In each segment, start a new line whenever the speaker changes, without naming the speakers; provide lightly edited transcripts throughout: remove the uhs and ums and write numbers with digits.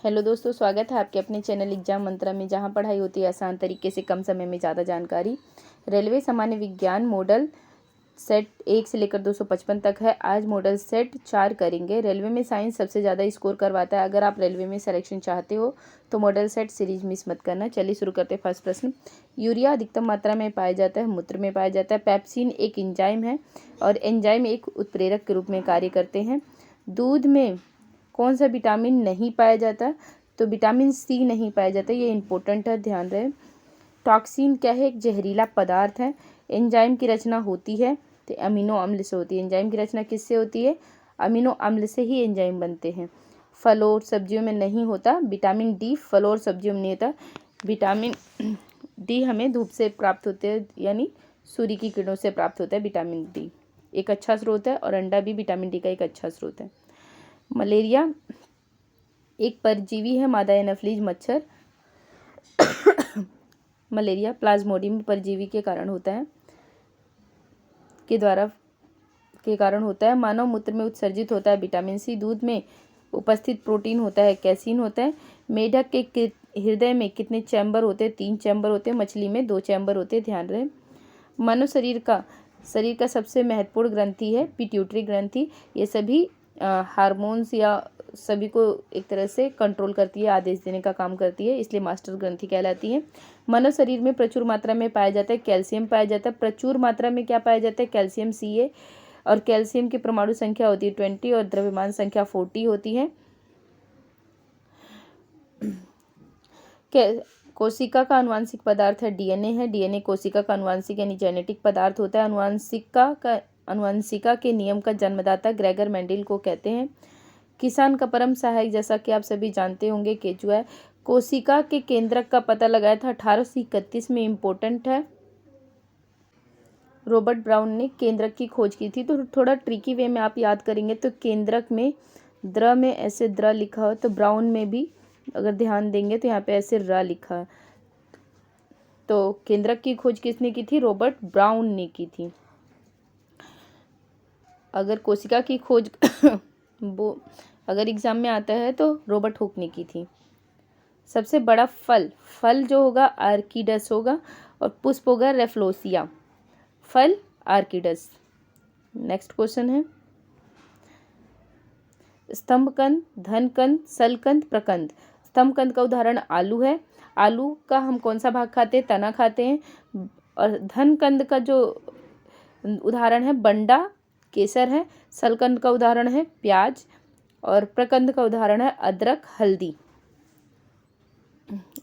Hello दोस्तों, स्वागत है आपके अपने चैनल एग्जाम मंत्रा में, जहां पढ़ाई होती है आसान तरीके से, कम समय में ज़्यादा जानकारी। रेलवे सामान्य विज्ञान मॉडल सेट 1 से लेकर 255 तक है। आज मॉडल सेट 4 करेंगे। रेलवे में साइंस सबसे ज़्यादा स्कोर करवाता है। अगर आप रेलवे में सिलेक्शन चाहते हो तो मॉडल सेट सीरीज मिस मत करना। चलिए शुरू करते हैं। फर्स्ट प्रश्न, यूरिया अधिकतम मात्रा में पाया जाता है, मूत्र में पाया जाता है। पेप्सिन एक एंजाइम है और एंजाइम एक उत्प्रेरक के रूप में कार्य करते हैं। दूध में कौन सा विटामिन नहीं पाया जाता? तो विटामिन सी नहीं पाया जाता। ये इंपॉर्टेंट है, ध्यान रहे। टॉक्सिन क्या है? एक जहरीला पदार्थ है। एंजाइम की रचना होती है तो अमीनो अम्ल से होती है। एंजाइम की रचना किससे होती है? अमीनो अम्ल से ही एंजाइम बनते हैं। फल और सब्जियों में नहीं होता। विटामिन डी फल और सब्जियों में नहीं होता। विटामिन डी हमें धूप से प्राप्त होते हैं, यानी सूर्य की किरणों से प्राप्त होता है। विटामिन डी एक अच्छा स्रोत है और अंडा भी विटामिन डी का एक अच्छा स्रोत है। मलेरिया एक परजीवी है, मादा एनाफ्लीज मच्छर। मलेरिया प्लाज्मोडियम परजीवी के कारण होता है, मानव मूत्र में उत्सर्जित होता है। विटामिन सी दूध में उपस्थित प्रोटीन होता है, कैसीन होता है। मेढक के हृदय में कितने चैम्बर होते हैं? 3 चैम्बर होते हैं। मछली में 2 चैम्बर होते हैं, ध्यान रहे। मानव शरीर का सबसे महत्वपूर्ण ग्रंथि है पिट्यूटरी ग्रंथि। ये सभी हार्मोन्स या सभी को एक तरह से कंट्रोल करती है, आदेश देने का काम करती है, इसलिए मास्टर ग्रंथि कहलाती है। मानव शरीर में प्रचुर मात्रा में पाया जाता है कैल्शियम पाया जाता है। प्रचुर मात्रा में क्या पाया जाता है? Calcium Ca। और कैल्शियम की परमाणु संख्या होती है 20 और द्रव्यमान संख्या 40 होती है। कोशिका का आनुवांशिक पदार्थ है डीएनए है। डीएनए कोशिका का आनुवांशिक यानी जेनेटिक पदार्थ होता है। अनुवांशिका के नियम का जन्मदाता ग्रेगर मेंडल को कहते हैं। किसान का परम सहायक, जैसा कि आप सभी जानते होंगे, केचुआ है। कोशिका के केंद्रक का पता लगाया था 1831 में, इम्पोर्टेंट है। रॉबर्ट ब्राउन ने केंद्रक की खोज की थी। तो थोड़ा ट्रिकी वे में आप याद करेंगे तो केंद्रक में द्र में ऐसे द्र लिखा हो, तो ब्राउन में भी अगर ध्यान देंगे तो यहाँ पे ऐसे र लिखा है। तो केंद्रक की खोज किसने की थी? रॉबर्ट ब्राउन ने की थी। अगर कोशिका की खोज वो अगर एग्जाम में आता है तो रॉबर्ट हुक ने की थी। सबसे बड़ा फल जो होगा आर्किडस होगा और पुष्प होगा रेफ्लोसिया। फल आर्किडस। नेक्स्ट क्वेश्चन है, स्तंभकंद, धनकंद, सलकंद, प्रकंद। स्तंभकंद का उदाहरण आलू है। आलू का हम कौन सा भाग खाते हैं? तना खाते हैं। और धनकंद का जो उदाहरण है बंडा, केसर है। सलकंद का उदाहरण है प्याज और प्रकंद का उदाहरण है अदरक, हल्दी।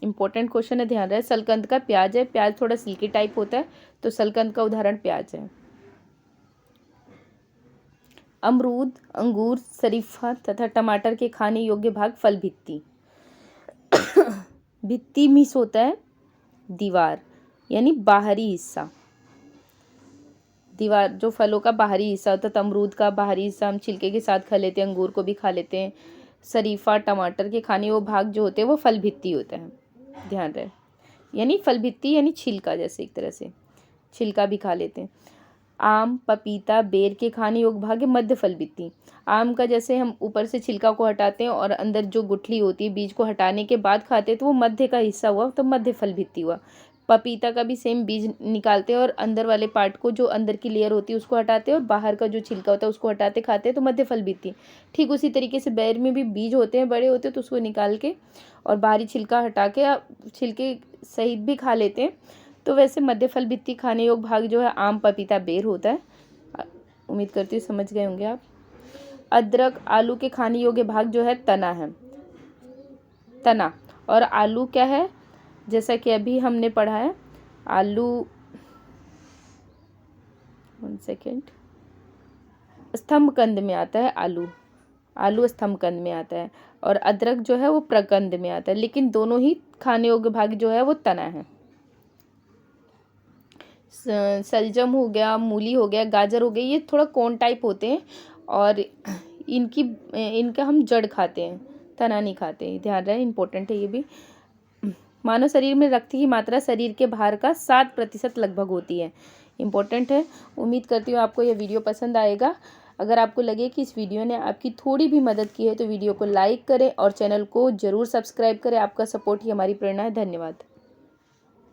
इंपॉर्टेंट क्वेश्चन है, ध्यान रहे। सलकंद का प्याज है। प्याज थोड़ा सिल्की टाइप होता है, तो सलकंद का उदाहरण प्याज है। अमरूद, अंगूर, शरीफा तथा टमाटर के खाने योग्य भाग फल भित्ति। भित्ति मीन्स होता है दीवार, यानी बाहरी हिस्सा। दीवार जो फलों का बाहरी हिस्सा होता है। तो अमरूद का बाहरी हिस्सा हम छिलके के साथ खा लेते हैं, अंगूर को भी खा लेते हैं। शरीफा, टमाटर के खाने वो भाग जो होते हैं वो फल भित्ति होता है, ध्यान रहे। यानी फल भित्ति यानी छिलका, जैसे एक तरह से छिलका भी खा लेते हैं। आम, पपीता, बेर के खाने योग्य भाग है मध्य फल भित्ति। आम का जैसे हम ऊपर से छिलका को हटाते हैं और अंदर जो गुठली होती है बीज को हटाने के बाद खाते हैं, तो वो मध्य का हिस्सा हुआ, तो मध्य फल भित्ति हुआ। पपीता का भी सेम बीज निकालते हैं और अंदर वाले पार्ट को, जो अंदर की लेयर होती है उसको हटाते हैं और बाहर का जो छिलका होता है उसको हटाते खाते हैं, तो मध्य फल भित्ति। ठीक उसी तरीके से बेर में भी बीज होते हैं, बड़े होते हैं, तो उसको निकाल के और बाहरी छिलका हटा के छिलके सहित भी खा लेते हैं। तो वैसे मध्य फल भित्ति खाने योग्य भाग जो है आम, पपीता, बेर होता है। उम्मीद करती हूँ समझ गए होंगे आप। अदरक, आलू के खाने योग्य भाग जो है तना है। तना और आलू क्या है? जैसा कि अभी हमने पढ़ा है, आलू 1 सेकेंड, स्तंभकंद में आता है। आलू स्तंभकंद में आता है और अदरक जो है वो प्रकंद में आता है, लेकिन दोनों ही खाने योग्य भाग जो है वो तना है। सलजम हो गया, मूली हो गया, गाजर हो गया, ये थोड़ा कोन टाइप होते हैं और इनका हम जड़ खाते हैं, तना नहीं खाते, ध्यान रहे। इंपॉर्टेंट है ये भी। मानव शरीर में रक्त की मात्रा शरीर के भार का 7% लगभग होती है। इंपॉर्टेंट है। उम्मीद करती हूँ आपको यह वीडियो पसंद आएगा। अगर आपको लगे कि इस वीडियो ने आपकी थोड़ी भी मदद की है तो वीडियो को लाइक करें और चैनल को ज़रूर सब्सक्राइब करें। आपका सपोर्ट ही हमारी प्रेरणा है। धन्यवाद।